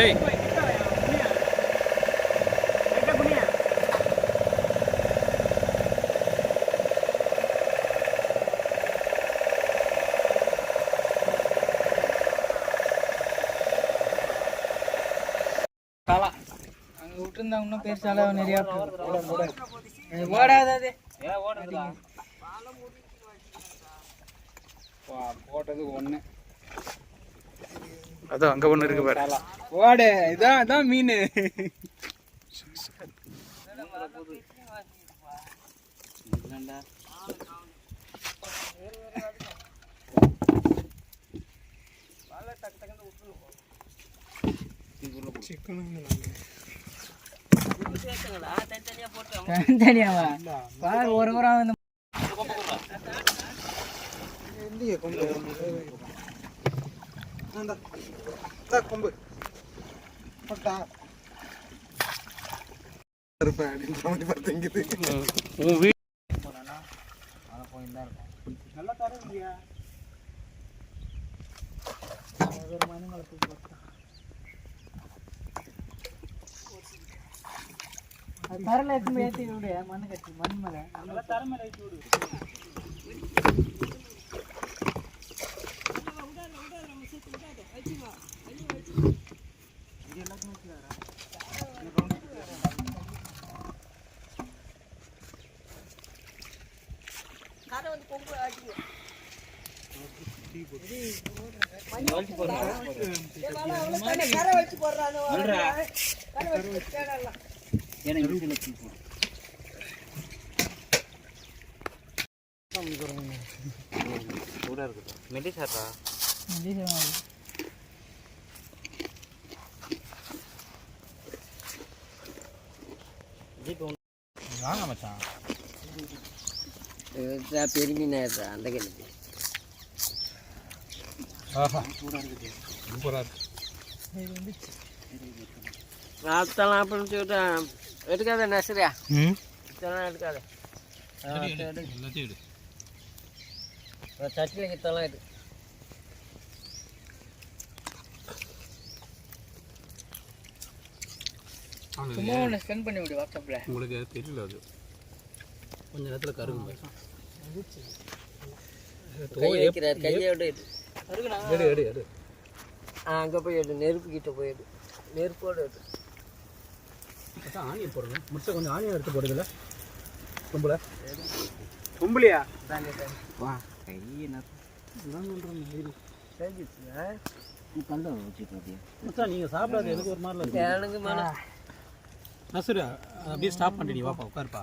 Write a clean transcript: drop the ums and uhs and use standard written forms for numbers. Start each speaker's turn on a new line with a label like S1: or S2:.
S1: டேய்
S2: காலா அங்க விட்டுருந்தா இன்னும் பெருசால நிறைய ஓடாது அது ஓடுறா போட்டது ஒண்ணு
S1: அதான் அங்க ஒண்ணு இருக்கு பாரு.
S2: ஓடு இதான் மீன். தனியாவா பாரு ஒரு வாரம்
S3: கொம்பு நல்லா தர
S2: தரல ஏற்றி விடு மண்ணு கட்டி மண் மேல நல்லா தர மேல ஏற்றி விடு.
S1: வாங்க மச்சான்
S2: பெருமீனா அந்த கிழக்கு அதெல்லாம் அப்படின்னு சொல்லிட்டு எடுக்காத நெசரியா இதெல்லாம் எடுக்காத சட்டியில் கிட்டலாம் எடு. சும்மா ஒன்று ஸ்பெண்ட் பண்ணி விடு வாட்ஸ்அப்பில்.
S1: உங்களுக்கு தெரியல அது கொஞ்ச நேரத்தில் கருங்க
S2: கையோட
S1: எடு எடு எடு
S2: அங்கே போய் எடு நெருப்பு கிட்ட போய் எடு நெருப்போடு எடு.
S1: ஆணியை போடுங்க முடிச்ச கொஞ்சம் ஆணியை எடுத்து போடுதுல கும்பல
S3: கும்பலியா
S2: வா கையை கல்ல வச்சுட்டு
S1: மச்சான் நீங்கள் சாப்பிடாது எனக்கு ஒரு மாதிரில
S2: எனக்கு மேலே
S1: நசுரு அப்படியே ஸ்டாப் பண்ணிட்டு நீ வாப்பா உட்காருப்பா.